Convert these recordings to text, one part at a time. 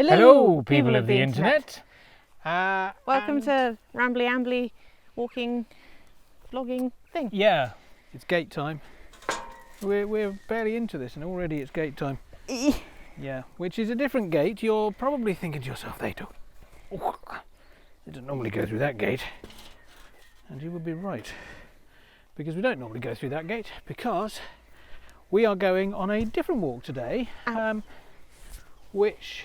Hello, people of the internet. Welcome to Rambly Ambly walking, vlogging thing. Yeah, it's gate time. We're barely into this and already it's gate time. Yeah, which is a different gate. You're probably thinking to yourself, they don't normally go through that gate. And you would be right. Because we don't normally go through that gate, because we are going on a different walk today, which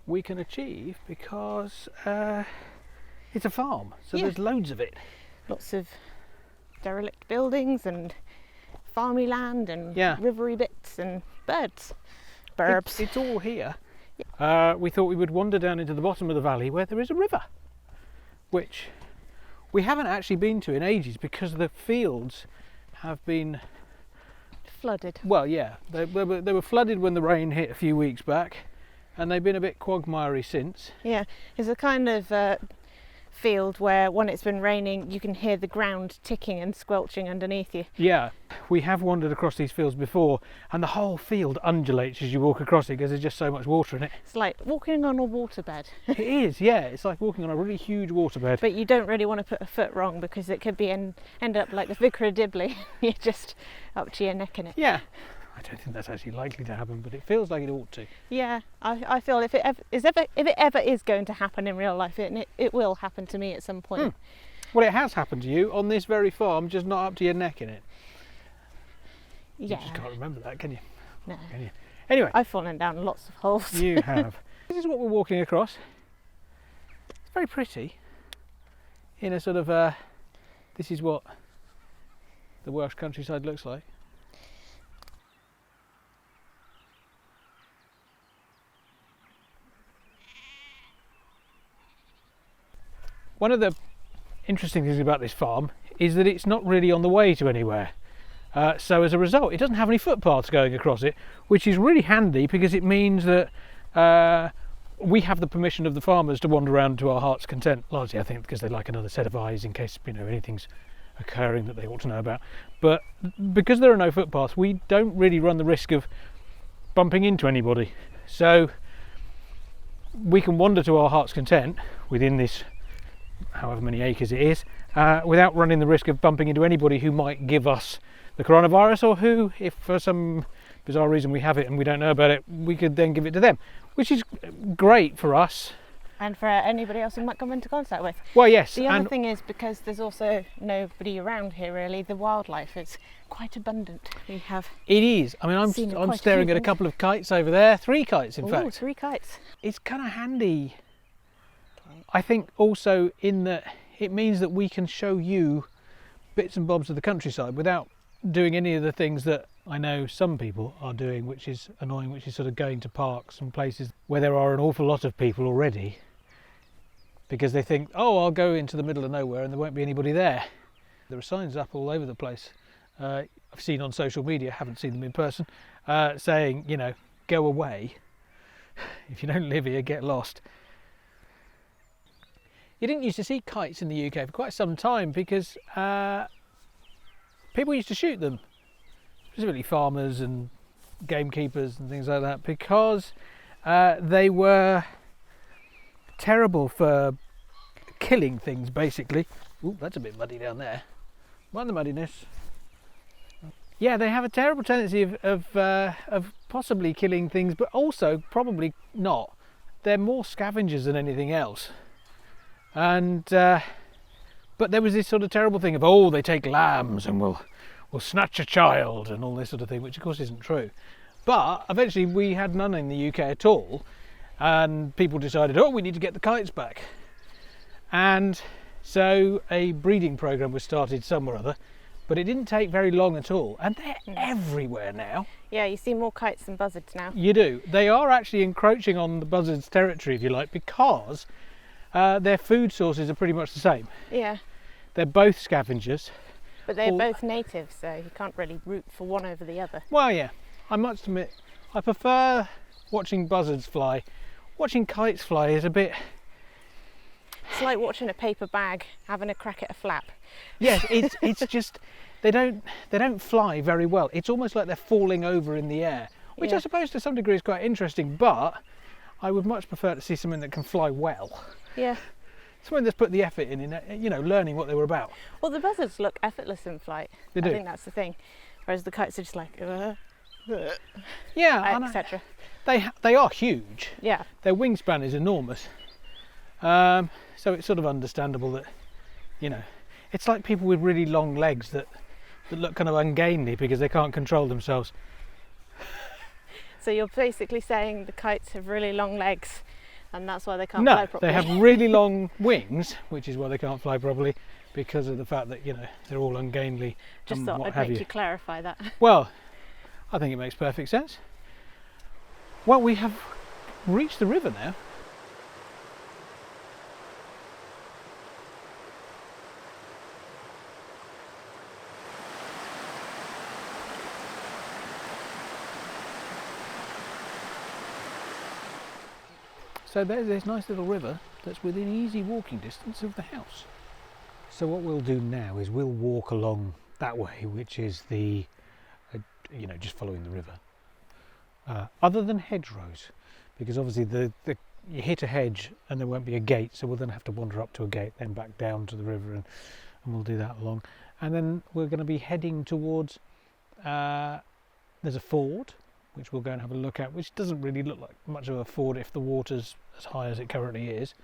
we can achieve because it's a farm, so there's loads of it. Lots of derelict buildings and farmy land and rivery bits and birds. It's all here. We thought we would wander down into the bottom of the valley where there is a river, which we haven't actually been to in ages because the fields have been flooded. Well, yeah, they were flooded when the rain hit a few weeks back, and they've been a bit quagmiry since. Yeah, it's a kind of field where when it's been raining you can hear the ground ticking and squelching underneath you. Yeah, we have wandered across these fields before and the whole field undulates as you walk across it because there's just so much water in it. It's like walking on a waterbed. It is, yeah, it's like walking on a really huge waterbed. But you don't really want to put a foot wrong because it could be end up like the Vicar of Dibley. You're just up to your neck in it. Yeah, I don't think that's actually likely to happen, but it feels like it ought to. Yeah, I feel if it ever is going to happen in real life, it will happen to me at some point. Well, it has happened to you on this very farm, just not up to your neck in it. Yeah. You just can't remember that, can you? No. Can you? Anyway. I've fallen down lots of holes. You have. This is what we're walking across. It's very pretty. In a sort of, this is what the Welsh countryside looks like. One of the interesting things about this farm is that it's not really on the way to anywhere. So as a result, it doesn't have any footpaths going across it, which is really handy because it means that we have the permission of the farmers to wander around to our heart's content, largely I think because they like another set of eyes in case anything's occurring that they ought to know about. But because there are no footpaths, we don't really run the risk of bumping into anybody. So we can wander to our heart's content within this however many acres it is, without running the risk of bumping into anybody who might give us the coronavirus, or who, if for some bizarre reason we have it and we don't know about it, we could then give it to them, which is great for us. And for anybody else who might come into contact with. Well, yes. The other thing is, because there's also nobody around here really, the wildlife is quite abundant. We have. It is. I mean, I'm staring at a couple of kites over there. 3 kites, in fact. 3 kites. It's kind of handy. I think also in that it means that we can show you bits and bobs of the countryside without doing any of the things that I know some people are doing, which is annoying, which is sort of going to parks and places where there are an awful lot of people already, because they think, oh, I'll go into the middle of nowhere and there won't be anybody there. There are signs up all over the place. I've seen on social media, haven't seen them in person, saying, go away. If you don't live here, get lost. You didn't used to see kites in the UK for quite some time because people used to shoot them, specifically farmers and gamekeepers and things like that, because they were terrible for killing things, basically. Ooh, that's a bit muddy down there. Mind the muddiness. Yeah, they have a terrible tendency of possibly killing things, but also probably not. They're more scavengers than anything else. And but there was this sort of terrible thing of, they take lambs and will snatch a child and all this sort of thing, which of course isn't true. But eventually we had none in the UK at all, and people decided, we need to get the kites back. And so a breeding program was started somewhere or other, but it didn't take very long at all, and they're everywhere now. Yeah, you see more kites than buzzards now. You do. They are actually encroaching on the buzzards' territory, if you like, because their food sources are pretty much the same. Yeah. They're both scavengers. But they're both native, so you can't really root for one over the other. Well, yeah. I must admit, I prefer watching buzzards fly. Watching kites fly is a bit... It's like watching a paper bag having a crack at a flap. Yes, it's just... They don't fly very well. It's almost like they're falling over in the air, which I suppose to some degree is quite interesting, but I would much prefer to see something that can fly well. Yeah. Someone that's put the effort in, learning what they were about. Well, the buzzards look effortless in flight. They do. I think that's the thing. Whereas the kites are just like, Yeah, etc. they are huge. Yeah. Their wingspan is enormous. So it's sort of understandable that, it's like people with really long legs that look kind of ungainly because they can't control themselves. So you're basically saying the kites have really long legs and that's why they can't fly No, properly? they have really long wings, which is why they can't fly properly, because of the fact that, they're all ungainly. Just and thought what I'd have make you. you clarify that. Well, I think it makes perfect sense. Well, we have reached the river now. So there's this nice little river that's within easy walking distance of the house. So what we'll do now is we'll walk along that way, which is the, just following the river. Other than hedgerows, because obviously you hit a hedge and there won't be a gate, so we'll then have to wander up to a gate, then back down to the river, and we'll do that along. And then we're going to be heading towards, there's a ford, which we'll go and have a look at, which doesn't really look like much of a ford if the water's as high as it currently is.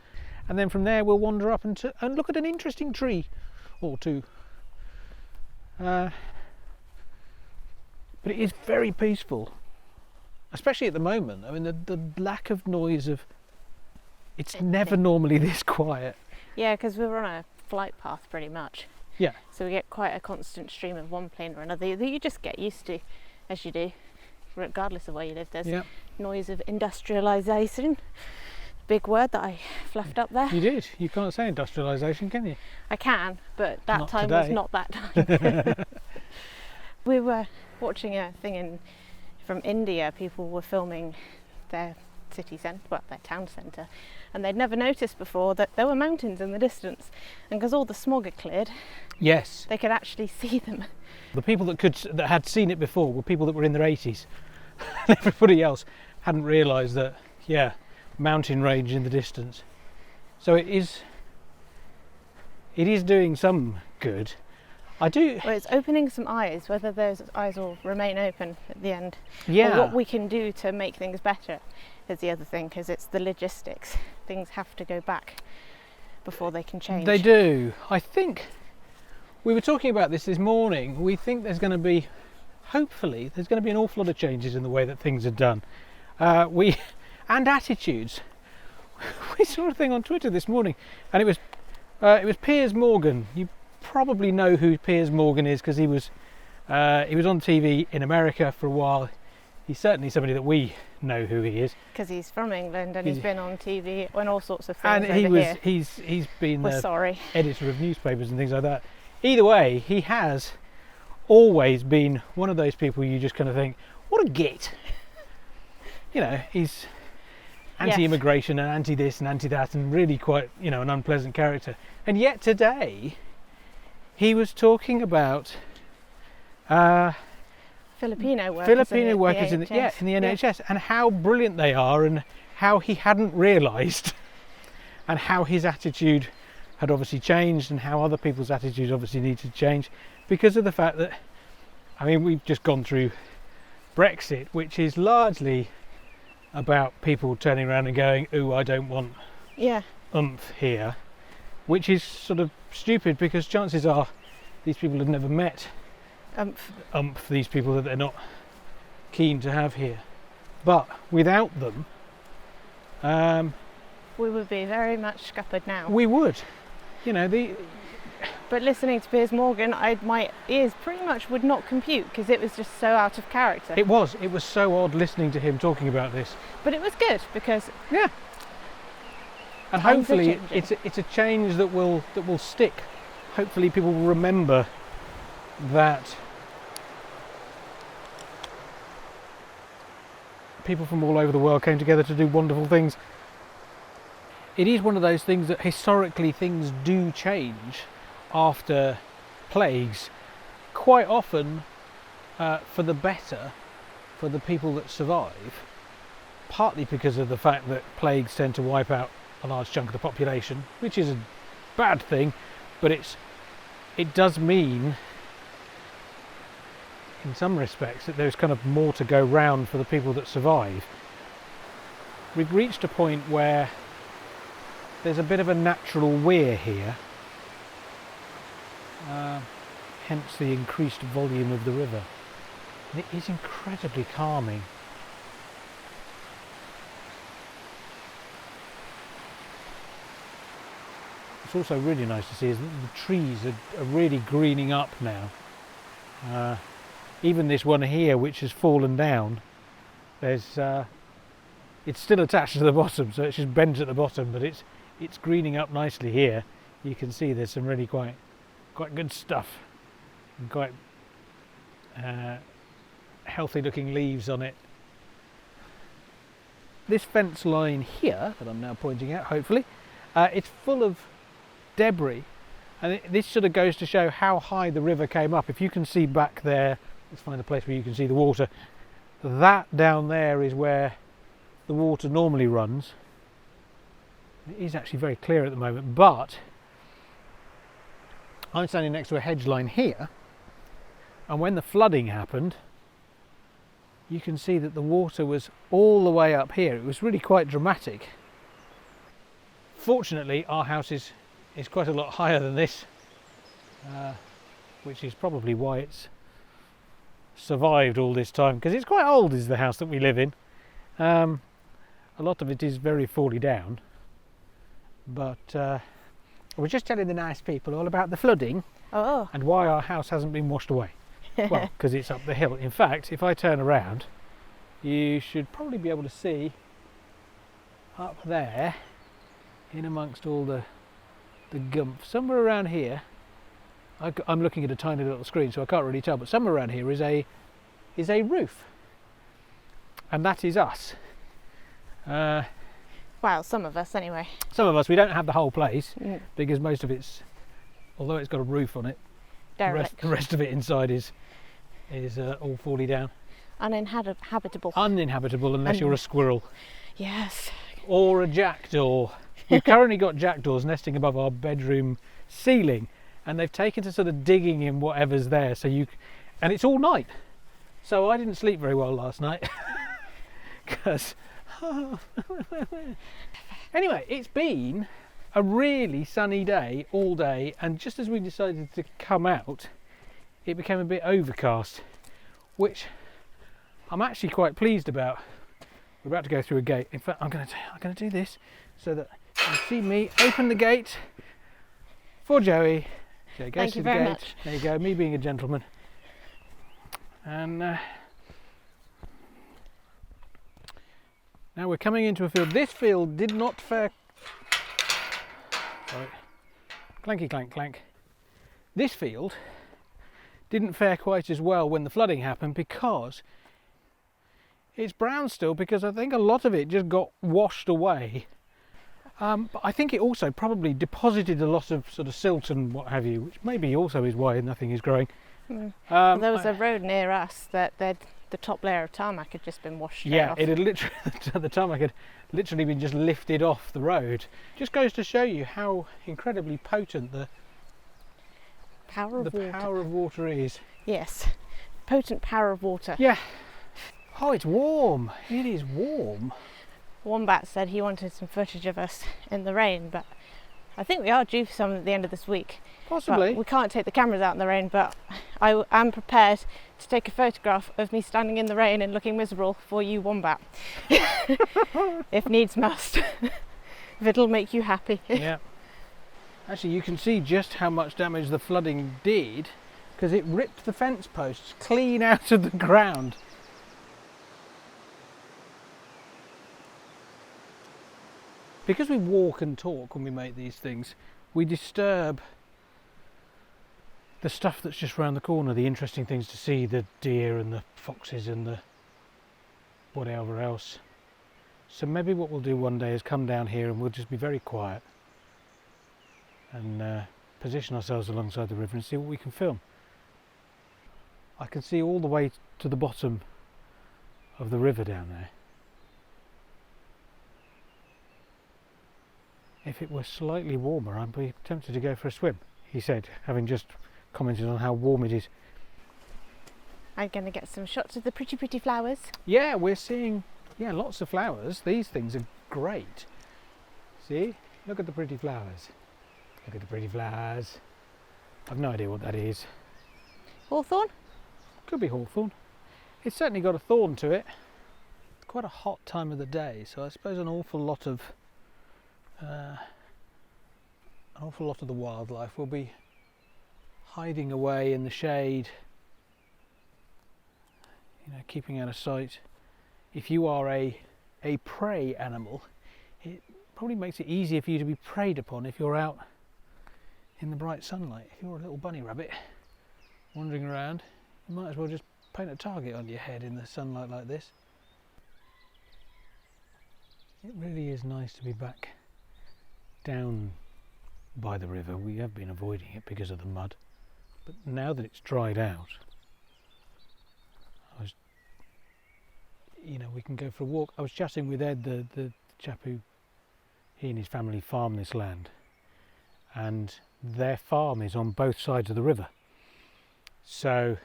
And then from there we'll wander up and look at an interesting tree or two. But it is very peaceful, especially at the moment. I mean, the lack of noise of... It's never normally this quiet. Yeah, because we're on a flight path pretty much. Yeah. So we get quite a constant stream of one plane or another that you just get used to as you do, regardless of where you live. There's noise of industrialisation. Big word that I fluffed up there. You did. You can't say industrialisation, can you? I can, but that Not time today. was not that time. We were watching a thing from India. People were filming their city centre, well, their town centre, and they'd never noticed before that there were mountains in the distance, and because all the smog had cleared, Yes. they could actually see them. The people that had seen it before were people that were in their 80s. Everybody else hadn't realised that, mountain range in the distance. So it is doing some good. Well, it's opening some eyes. Whether those eyes will remain open at the end, Yeah. or what we can do to make things better, is the other thing, because it's the logistics. Things have to go back before they can change. They do. I think we were talking about this morning. We think there's going to be, hopefully, there's going to be an awful lot of changes in the way that things are done. And attitudes. We saw a thing on Twitter this morning, and it was Piers Morgan. You probably know who Piers Morgan is because he was on TV in America for a while. He's certainly somebody that we know who he is. Because he's from England and he's been on TV and all sorts of things. And here. he's been We're sorry. editor of newspapers and things like that. Either way, he has always been one of those people you just kind of think, what a git. He's anti-immigration and anti-this and anti-that, and really quite, an unpleasant character. And yet today, he was talking about Filipino workers in the NHS, and how brilliant they are, and how he hadn't realised, and how his attitude had obviously changed, and how other people's attitudes obviously need to change because of the fact that, we've just gone through Brexit, which is largely about people turning around and going, "Ooh, I don't want oomph here," which is sort of stupid because chances are these people have never met oomph, these people that they're not keen to have here. But without them, we would be very much scuppered now. We would. But listening to Piers Morgan, my ears pretty much would not compute because it was just so out of character. It was so odd listening to him talking about this. But it was good because and hopefully it's a change that will stick. Hopefully people will remember that people from all over the world came together to do wonderful things. It is one of those things that historically things do change after plagues, quite often for the better for the people that survive. partly because of the fact that plagues tend to wipe out a large chunk of the population, which is a bad thing, but it does mean in some respects that there's kind of more to go round for the people that survive. We've reached a point where there's a bit of a natural weir here, hence the increased volume of the river. And it is incredibly calming. It's also really nice to see is that the trees are really greening up now. Even this one here, which has fallen down, there's it's still attached to the bottom, so it's just bent at the bottom, but it's greening up nicely here. You can see there's some really quite good stuff and quite healthy looking leaves on it. This fence line here that I'm now pointing at, hopefully, it's full of debris, and this sort of goes to show how high the river came up. If you can see back there, let's find a place where you can see the water. That down there is where the water normally runs. It is actually very clear at the moment, but I'm standing next to a hedge line here, and when the flooding happened, you can see that the water was all the way up here. It was really quite dramatic. Fortunately, our house is quite a lot higher than this, which is probably why it's survived all this time, because it's quite old, is the house that we live in. A lot of it is very fally down, but we're just telling the nice people all about the flooding and why our house hasn't been washed away. Well, because it's up the hill. In fact, if I turn around, you should probably be able to see up there, in amongst all the gump, somewhere around here. I'm looking at a tiny little screen, so I can't really tell, but somewhere around here is a roof, and that is us. Well, some of us anyway. Some of us. We don't have the whole place, because most of it's, although it's got a roof on it, the rest of it inside is all falling down. Uninhabitable. Uninhabitable unless you're a squirrel. Yes. Or a jackdaw. We've currently got jackdaws nesting above our bedroom ceiling, and they've taken to sort of digging in whatever's there. And it's all night. So I didn't sleep very well last night. Because anyway, it's been a really sunny day all day, and just as we decided to come out, it became a bit overcast, which I'm actually quite pleased about. We're about to go through a gate. In fact, I'm going to do this so that you can see me open the gate for Joey. Okay, Thank you very much. There you go, me being a gentleman. And now we're coming into a field. This field did not fare... Sorry. Clanky clank clank. This field didn't fare quite as well when the flooding happened, because it's brown still, because I think a lot of it just got washed away. But I think it also probably deposited a lot of sort of silt and what have you, which maybe also is why nothing is growing. There was a road near us that the top layer of tarmac had just been washed off. Yeah, it had literally, the tarmac had literally been just lifted off the road. Just goes to show you how incredibly potent the power of water is. Yes, potent power of water. Yeah. Oh, it's warm. It is warm. Wombat said he wanted some footage of us in the rain, but I think we are due for some at the end of this week. Possibly. But we can't take the cameras out in the rain, but I am prepared to take a photograph of me standing in the rain and looking miserable for you, Wombat. If needs must. If it'll make you happy. Yeah. Actually, you can see just how much damage the flooding did, because it ripped the fence posts clean out of the ground. Because we walk and talk when we make these things, we disturb the stuff that's just round the corner, the interesting things to see, the deer and the foxes and the whatever else. So maybe what we'll do one day is come down here and we'll just be very quiet and position ourselves alongside the river and see what we can film. I can see all the way to the bottom of the river down there. if it were slightly warmer, I'd be tempted to go for a swim, he said, having just commented on how warm it is. I'm going to get some shots of the pretty, pretty flowers. Yeah, we're seeing lots of flowers. These things are great. See? Look at the pretty flowers. Look at the pretty flowers. I've no idea what that is. Hawthorn? Could be hawthorn. It's certainly got a thorn to it. It's quite a hot time of the day, so I suppose an awful lot of the wildlife will be hiding away in the shade, keeping out of sight. If you are a prey animal, it probably makes it easier for you to be preyed upon if you're out in the bright sunlight. If you're a little bunny rabbit wandering around, you might as well just paint a target on your head in the sunlight like this. It really is nice to be back down by the river. We have been avoiding it because of the mud, but now that it's dried out, we can go for a walk. I was chatting with Ed, the chap who he and his family farm this land, and their farm is on both sides of the river. So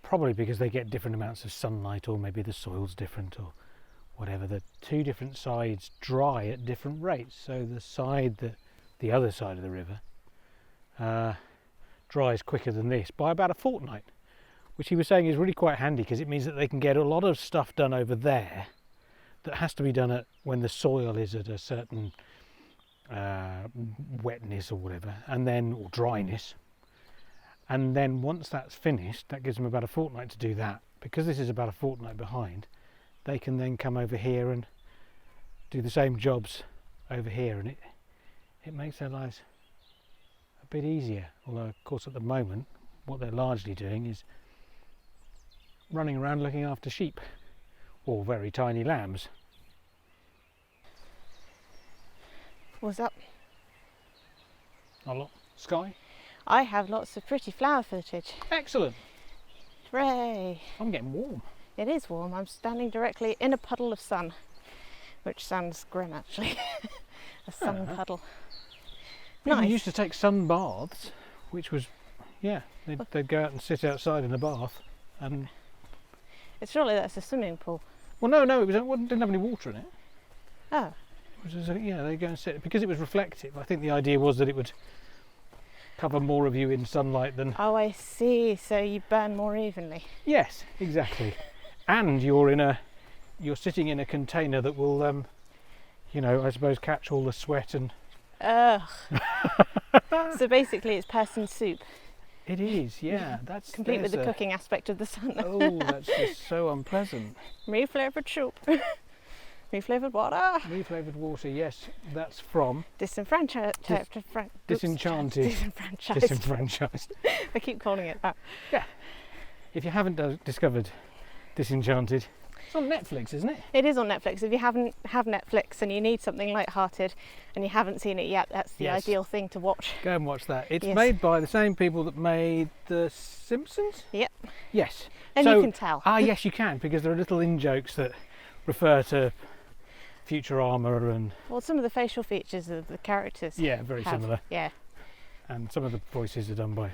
probably because they get different amounts of sunlight, or maybe the soil's different or whatever, the two different sides dry at different rates. So the other side of the river dries quicker than this by about a fortnight, which he was saying is really quite handy, because it means that they can get a lot of stuff done over there that has to be done when the soil is at a certain wetness or whatever, or dryness. And then once that's finished, that gives them about a fortnight to do that. Because this is about a fortnight behind, they can then come over here and do the same jobs over here, and it makes their lives a bit easier. Although, of course, at the moment, what they're largely doing is running around looking after sheep, or very tiny lambs. What's up? A lot. Sky? I have lots of pretty flower footage. Excellent. Hooray! I'm getting warm. It is warm. I'm standing directly in a puddle of sun, which sounds grim actually. A sun puddle. People Nice. used to take sun baths, which was, they'd go out and sit outside in a bath, and Surely that's a swimming pool. well, no, it didn't have any water in it. Oh. It was they'd go and sit because it was reflective. I think the idea was that it would cover more of you in sunlight than. Oh, I see. So you burn more evenly. Yes, exactly. And you're sitting in a container that will, I suppose, catch all the sweat and. Ugh. So basically, it's person soup. It is, yeah. That's complete with the cooking aspect of the sun. Oh, that's just so unpleasant. Me-flavoured soup. Me-flavoured water. Me-flavoured water, yes. That's from Disenfranchised. Disenfranchised. I keep calling it that. Yeah. If you haven't discovered Disenchanted, it's on Netflix, isn't it? It is on Netflix. If you have Netflix and you need something light-hearted and you haven't seen it yet, that's the ideal thing to watch. Go and watch that. It's made by the same people that made The Simpsons? Yep. Yes. And you can tell. Yes, you can, because there are little in-jokes that refer to Futurama and. Well, some of the facial features of the characters. Yeah, very similar. Yeah. And some of the voices are done by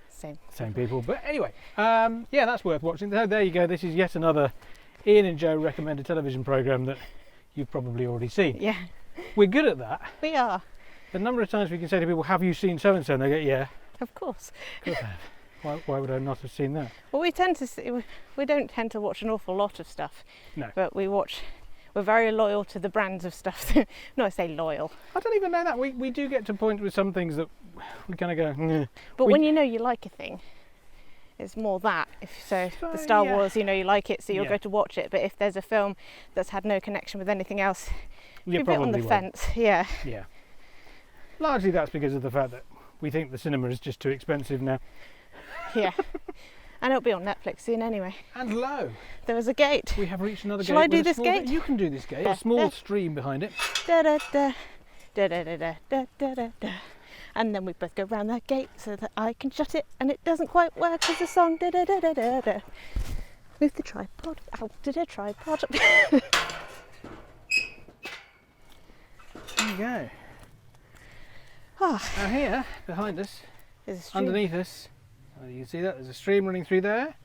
same people. But anyway, that's worth watching. So there you go. This is yet another Ian and Joe recommended television programme that you've probably already seen. Yeah. We're good at that. We are. The number of times we can say to people, have you seen so and so? And they go, yeah. Of course. Of course I have. Why would I not have seen that? Well, we don't tend to watch an awful lot of stuff. No. But we're very loyal to the brands of stuff. No, I say loyal. I don't even know that. We do get to a point with some things that we kind of go, nah. But when you know you like a thing, it's more that. The Star Wars, you like it, so you'll go to watch it. But if there's a film that's had no connection with anything else, you're a bit on the fence. Yeah. Yeah. Largely that's because of the fact that we think the cinema is just too expensive now. Yeah. And it'll be on Netflix soon anyway. And lo, there was a gate. We have reached another gate. Shall I do this gate? You can do this gate. A small stream behind it. Da da da da da da da da da da. And then we both go round that gate so that I can shut it, and it doesn't quite work as a song. Da da da da da da. Move the tripod out to the tripod. you go. Oh, Now here, behind us, there's a stream. underneath us, you can see that there's a stream running through there.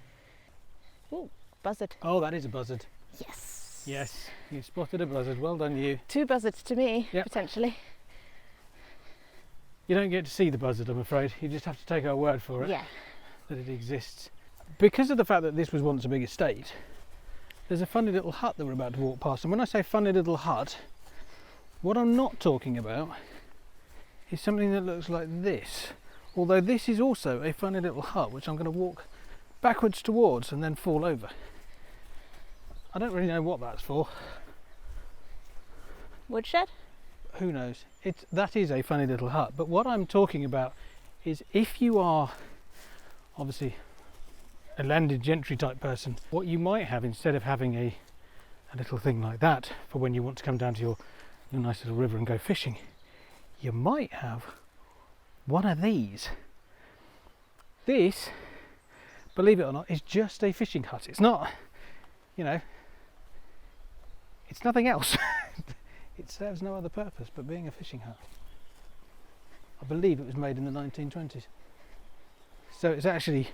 Ooh, buzzard. Oh, that is a buzzard. Yes. Yes, you spotted a buzzard. Well done, you. 2 buzzards to me, Yep. potentially. You don't get to see the buzzard, I'm afraid. You just have to take our word for it Yeah. that it exists. Because of the fact that this was once a big estate, there's a funny little hut that we're about to walk past. And when I say funny little hut, what I'm not talking about is something that looks like this. Although this is also a funny little hut, which I'm going to walk backwards towards and then fall over. I don't really know what that's for. Woodshed? Who knows? That is a funny little hut. But what I'm talking about is if you are obviously a landed gentry type person, what you might have instead of having a little thing like that for when you want to come down to your nice little river and go fishing, you might have one of these. This, believe it or not, is just a fishing hut. It's not, it's nothing else. It serves no other purpose but being a fishing hut. I believe it was made in the 1920s. So it's actually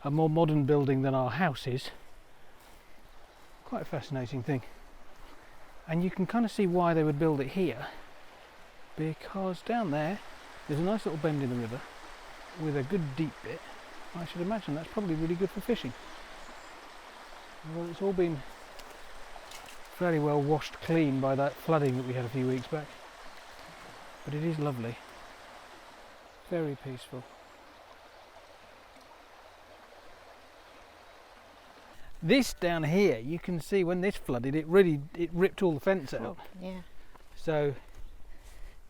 a more modern building than our house is. Quite a fascinating thing. And you can kind of see why they would build it here, because down there there's a nice little bend in the river with a good deep bit. I should imagine that's probably really good for fishing. Well, it's all been fairly well washed clean by that flooding that we had a few weeks back. But it is lovely. Very peaceful. This down here, you can see when this flooded, it ripped all the fence out. Yeah. So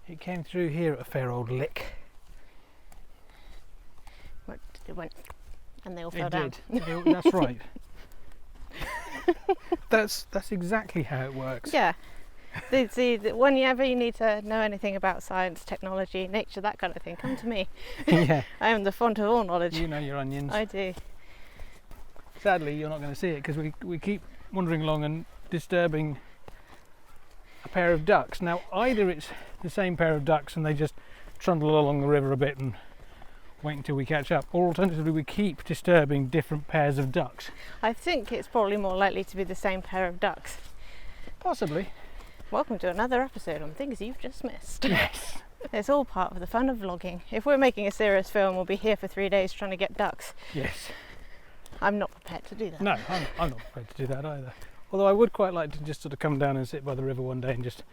it came through here at a fair old lick. It went, and they all fell It down. did. That's right. That's exactly how it works. Yeah. See, whenever you need to know anything about science, technology, nature, that kind of thing, come to me. Yeah. I am the font of all knowledge. You know your onions. I do. Sadly, you're not going to see it because we keep wandering along and disturbing a pair of ducks. Now, either it's the same pair of ducks and they just trundle along the river a bit and wait until we catch up, or alternatively we keep disturbing different pairs of ducks. I think it's probably more likely to be the same pair of ducks. Possibly. Welcome to another episode on Things You've Just Missed. Yes. It's all part of the fun of vlogging. If we're making a serious film, we'll be here for 3 days trying to get ducks. Yes. I'm not prepared to do that. No, I'm not prepared to do that either. Although I would quite like to just sort of come down and sit by the river one day and just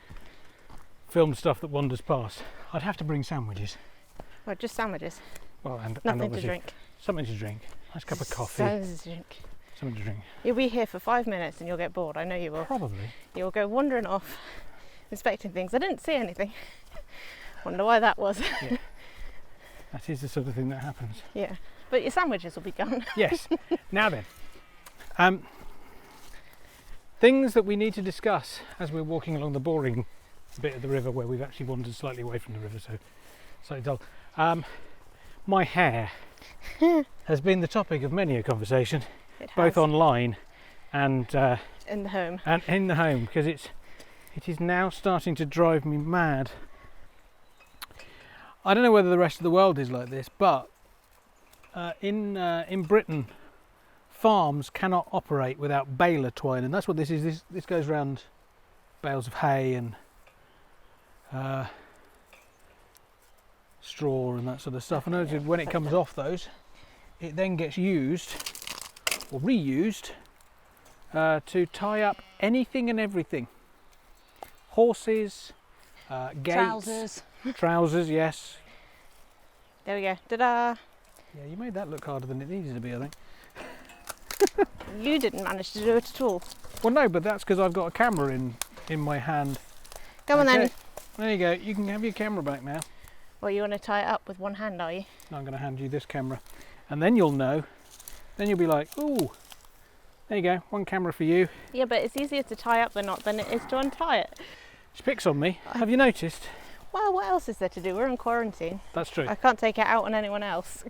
film stuff that wanders past. I'd have to bring sandwiches. Well, just sandwiches. Well, and Nothing to obviously drink. something to drink. Nice cup of coffee. Something to drink. Something to drink. You'll be here for 5 minutes and you'll get bored. I know you will. Probably. You'll go wandering off, inspecting things. I didn't see anything. Wonder why that was. Yeah. That is the sort of thing that happens. Yeah. But your sandwiches will be gone. Yes. Now then, things that we need to discuss as we're walking along the boring bit of the river where we've actually wandered slightly away from the river, so slightly dull. My hair has been the topic of many a conversation, It both has. online and In the home. in the home, because it is now starting to drive me mad. I don't know whether the rest of the world is like this, but in Britain, farms cannot operate without baler twine, and that's what this is. This goes round bales of hay and straw and that sort of stuff. And when it comes off those, it then gets used or reused to tie up anything and everything. Horses, gates, trousers, yes. There we go. Ta-da! Yeah, you made that look harder than it needed to be, I think. You didn't manage to do it at all. Well, no, but that's because I've got a camera in my hand. Come on then. Okay, there you go. You can have your camera back now. Well, you want to tie it up with one hand, are you? Now I'm going to hand you this camera, and then you'll know. Then you'll be like, ooh, there you go, one camera for you. Yeah, but it's easier to tie up the knot than it is to untie it. She picks on me. Have you noticed? Well, what else is there to do? We're in quarantine. That's true. I can't take it out on anyone else.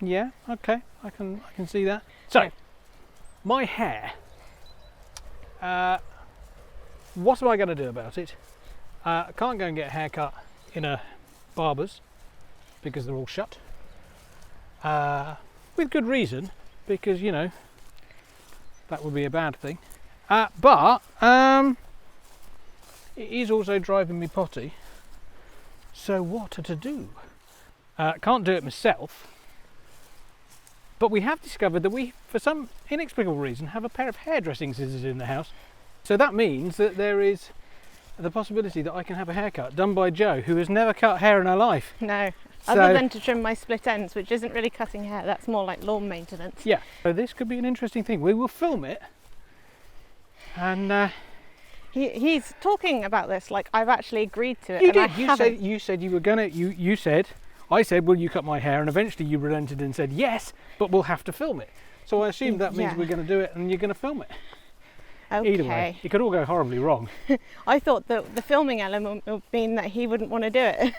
Yeah, okay, I can see that. So, my hair. What am I going to do about it? I can't go and get a haircut in a barber's because they're all shut. With good reason, because, you know, that would be a bad thing. But it is also driving me potty. So what to do? Can't do it myself. But we have discovered that we, for some inexplicable reason, have a pair of hairdressing scissors in the house. So that means that there is the possibility that I can have a haircut done by Jo, who has never cut hair in her life. No, So, other than to trim my split ends, which isn't really cutting hair, that's more like lawn maintenance. yeah, so this could be an interesting thing. We will film it, and He's talking about this like I've actually agreed to it. you and I did. haven't. You said you were gonna. You said. I said, "Will you cut my hair?" And eventually you relented and said, "Yes, but we'll have to film it." So I assume that means Yeah. we're going to do it, and you're going to film it. Okay. Either way, it could all go horribly wrong. I thought that the filming element would mean that he wouldn't want to do it.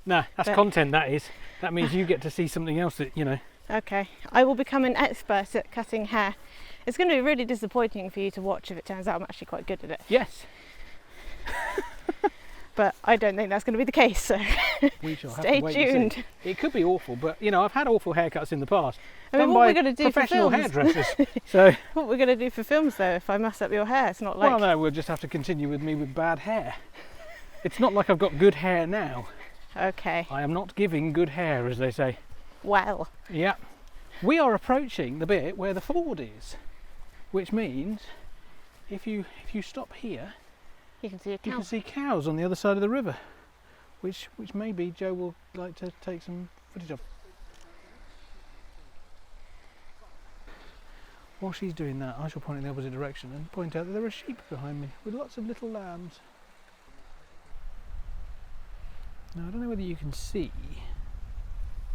Nah, that's But- content. That is. That means you get to see something else that you know. Okay, I will become an expert at cutting hair. It's going to be really disappointing for you to watch if it turns out I'm actually quite good at it. Yes, But I don't think that's going to be the case, so we shall have stay to wait and see. tuned. It could be awful, but you know, I've had awful haircuts in the past. I mean, done what by we're going to do for professional films? hairdressers. So, What we're going to do for films, though, if I mess up your hair, it's not like... well, no, we'll just have to continue with me with bad hair. It's not like I've got good hair now. Okay, I am not giving good hair, as they say. well, Yeah. We are approaching the bit where the ford is, which means if you stop here, you can see a you cow. can see cows on the other side of the river, which maybe Jo will like to take some footage of. While she's doing that, I shall point in the opposite direction and point out that there are sheep behind me with lots of little lambs. Now, I don't know whether you can see,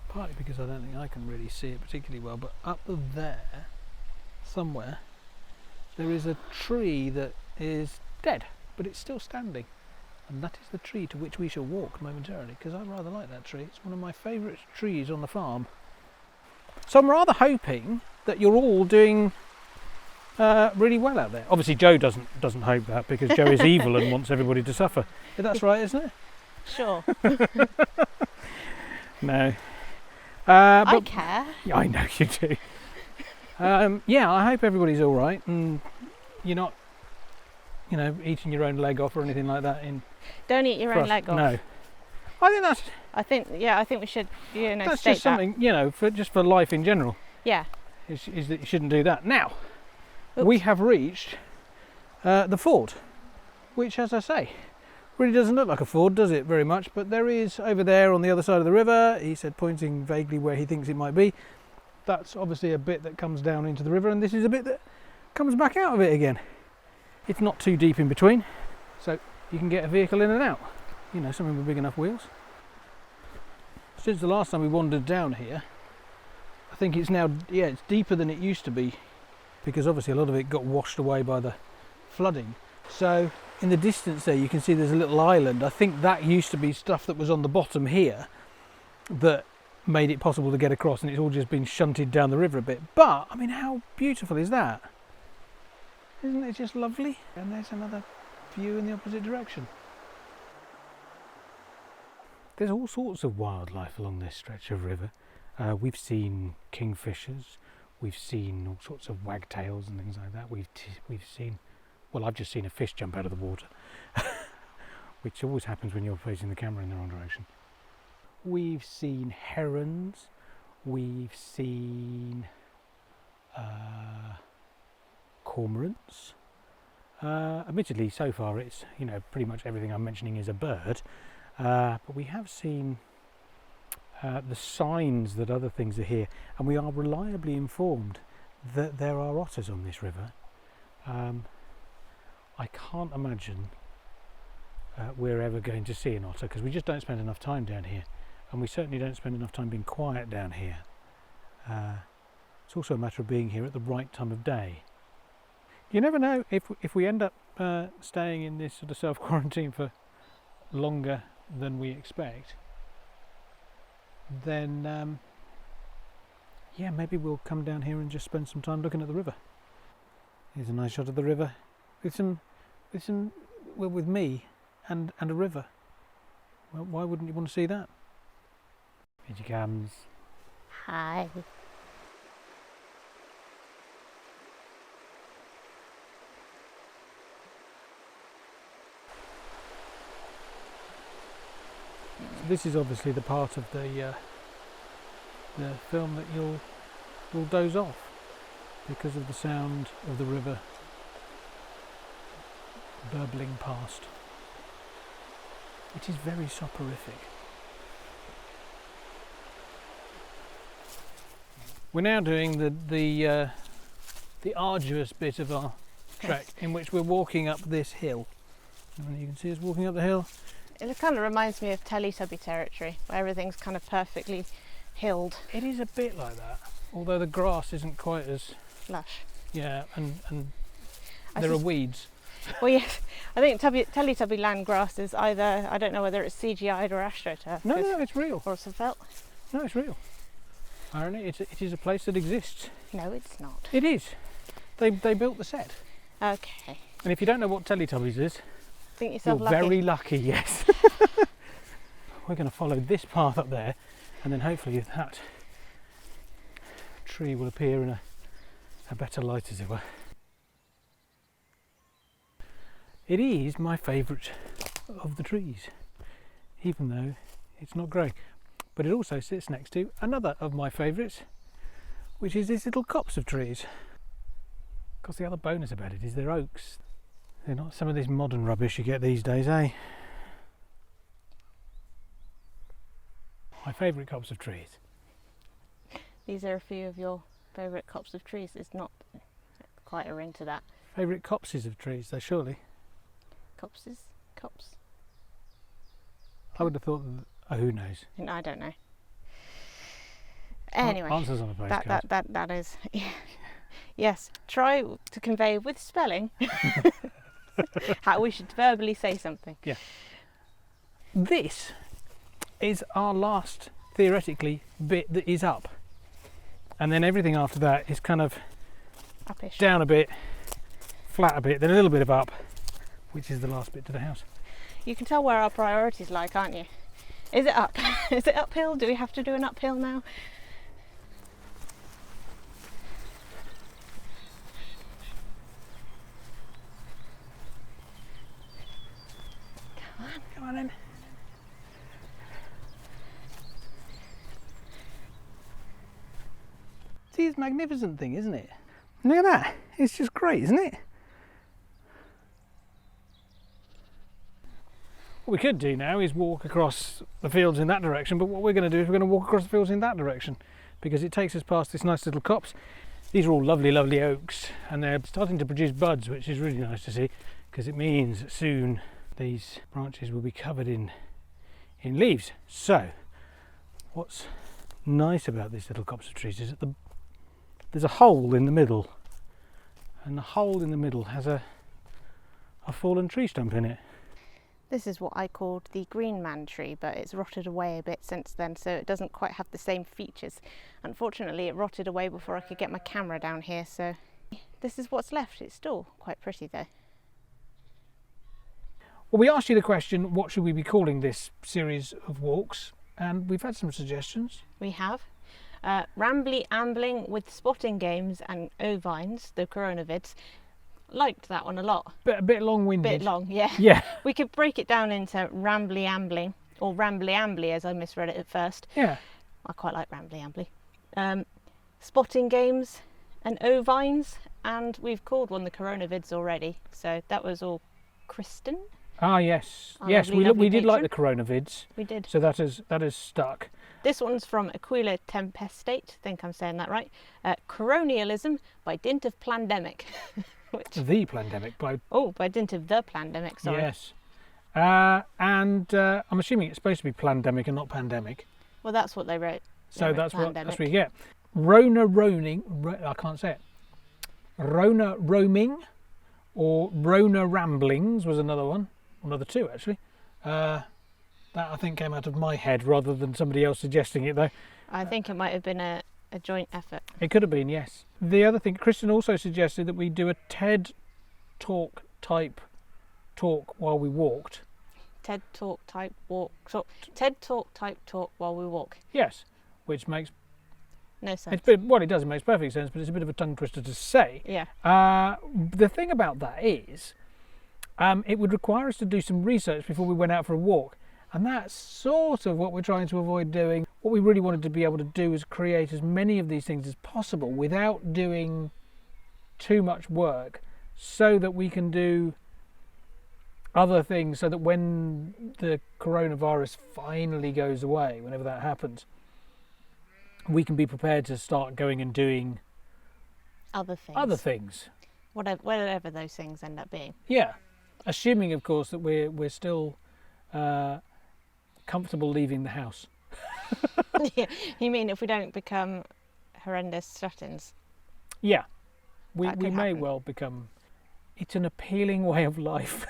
partly because I don't think I can really see it particularly well, but up there, somewhere, there is a tree that is dead, but it's still standing. And that is the tree to which we shall walk momentarily, because I rather like that tree. It's one of my favourite trees on the farm. So I'm rather hoping that you're all doing really well out there. Obviously Jo doesn't hope that, because Jo is evil and wants everybody to suffer. But that's right, isn't it? Sure, No. I But care. yeah, I know you do. Yeah, I hope everybody's all right and you're not, you know, eating your own leg off or anything like that. Don't eat your own leg off. No. I think I think we should, that's state just something, you know, for life in general, that. Yeah. is that you shouldn't do that. Now, Oops. we have reached the ford, which, as I say, really doesn't look like a ford, does it, very much? But there is, over there on the other side of the river, he said, pointing vaguely where he thinks it might be. That's obviously a bit that comes down into the river, and this is a bit that comes back out of it again. It's not too deep in between, so you can get a vehicle in and out. You know, something with big enough wheels. Since the last time we wandered down here, I think it's now, yeah, it's deeper than it used to be, because obviously a lot of it got washed away by the flooding. So in the distance there you can see there's a little island. I think that used to be stuff that was on the bottom here that made it possible to get across, and it's all just been shunted down the river a bit. But I mean, how beautiful is that? Isn't it just lovely? And there's another view in the opposite direction. There's all sorts of wildlife along this stretch of river. We've seen kingfishers, we've seen all sorts of wagtails and things like that. We've seen, well, I've just seen a fish jump out of the water, which always happens when you're facing the camera in the wrong direction. We've seen herons, we've seen cormorants. Admittedly, so far it's, you know, pretty much everything I'm mentioning is a bird. But we have seen the signs that other things are here, and we are reliably informed that there are otters on this river. I can't imagine we're ever going to see an otter, because we just don't spend enough time down here, and we certainly don't spend enough time being quiet down here. It's also a matter of being here at the right time of day. You never know, if we end up staying in this sort of self-quarantine for longer than we expect, then yeah, maybe we'll come down here and just spend some time looking at the river. Here's a nice shot of the river with me and a river. Well, why wouldn't you want to see that? Here she comes. Hi. So this is obviously the part of the film that you'll doze off because of the sound of the river burbling past. It is very soporific. We're now doing the arduous bit of our trek, in which we're walking up this hill. And you can see us walking up the hill. It kind of reminds me of Teletubby territory, where everything's kind of perfectly hilled. It is a bit like that, although the grass isn't quite as Lush. yeah, and there are weeds. Well, yes, I think Teletubby land grass is either, I don't know whether it's CGI'd or AstroTurf. No, it's real. Or some felt. No, it's real. Irony, it is a place that exists. No, it's not. It is. They built the set. Okay. And if you don't know what Teletubbies is, Think yourself you're lucky. very lucky, yes. We're going to follow this path up there, and then hopefully that tree will appear in a better light, as it were. It is my favourite of the trees, even though it's not growing. But it also sits next to another of my favourites, which is these little copse of trees. Because the other bonus about it is they're oaks. They're not some of this modern rubbish you get these days, eh? My favourite copse of trees. These are a few of your favourite copse of trees. It's not quite a ring to that. Favourite copses of trees, though, surely? Copses? Cops? I would have thought that, oh, who knows? I don't know. Anyway, Answers on a postcard. that is, yes. Try to convey with spelling how we should verbally say something. Yeah. This is our last, theoretically, bit that is up. And then everything after that is kind of Uppish. down a bit, flat a bit, then a little bit of up, which is the last bit to the house. You can tell where our priorities lie, can't you? Is it up? Is it uphill? Do we have to do an uphill now? Come on in. See, it's a magnificent thing, isn't it? Look at that. It's just great, isn't it? What we could do now is walk across the fields in that direction, but what we're going to do is we're going to walk across the fields in that direction because it takes us past this nice little copse. These are all lovely, lovely oaks, and they're starting to produce buds, which is really nice to see because it means soon these branches will be covered in leaves. So, what's nice about this little copse of trees is that there's a hole in the middle, and the hole in the middle has a fallen tree stump in it. This is what I called the green man tree, but it's rotted away a bit since then, so it doesn't quite have the same features. Unfortunately, it rotted away before I could get my camera down here, so this is what's left. It's still quite pretty though. Well, we asked you the question, what should we be calling this series of walks? And we've had some suggestions. We have Rambly Ambling with Spotting Games and Ovines, the Coronavids. Liked that one a lot. A bit long-winded. Bit long, yeah. Yeah. We could break it down into Rambly Ambling, or Rambly Ambly as I misread it at first. Yeah. I quite like Rambly Ambly. Spotting Games and Ovines, and we've called one the Coronavids already, so that was all Kristen. Ah, yes. Our Yes, lovely, we lovely did like the patron. Coronavids. We did. So that is stuck. This one's from Aquila Tempestate, I think I'm saying that right. Coronialism by dint of plandemic. The pandemic by By dint of the plandemic, sorry. yes. And I'm assuming it's supposed to be plandemic and not pandemic. Well, that's what they wrote. So They wrote that's what you get. Rona I can't say it. Rona roaming or Rona ramblings was another one. Another two actually. That I think came out of my head rather than somebody else suggesting it though. I think it might have been a joint effort. It could have been, yes. The other thing, Kristen also suggested that we do a TED talk type talk while we walked. TED Talk type walk. TED Talk type talk while we walk. Yes, which makes No sense. it does. It makes perfect sense, but it's a bit of a tongue twister to say. Yeah. The thing about that is, it would require us to do some research before we went out for a walk, and that's sort of what we're trying to avoid doing. What we really wanted to be able to do is create as many of these things as possible without doing too much work, so that we can do other things, so that when the coronavirus finally goes away, whenever that happens, we can be prepared to start going and doing Other things. other things. Whatever those things end up being. Yeah, assuming, of course, that we're still comfortable leaving the house. Yeah. You mean if we don't become horrendous shut-ins? Yeah, we That could may happen. well become. It's an appealing way of life,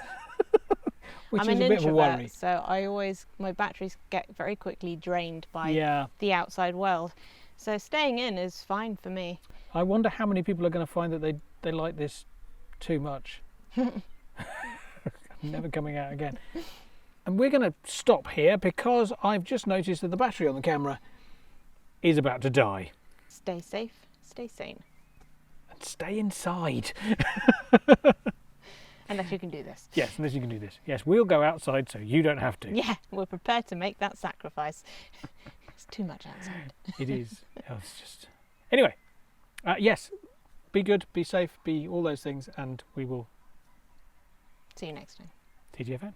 which I'm is an a bit of a introvert, worry. so my batteries get very quickly drained by Yeah, the outside world. So staying in is fine for me. I wonder how many people are going to find that they like this too much. I'm never coming out again. And we're going to stop here because I've just noticed that the battery on the camera is about to die. Stay safe, stay sane. And stay inside. Unless you can do this. Yes, unless you can do this. Yes, we'll go outside so you don't have to. Yeah, we're prepared to make that sacrifice. It's too much outside. It is. It's just. Anyway, yes, be good, be safe, be all those things, and we will See you next time. TGFN.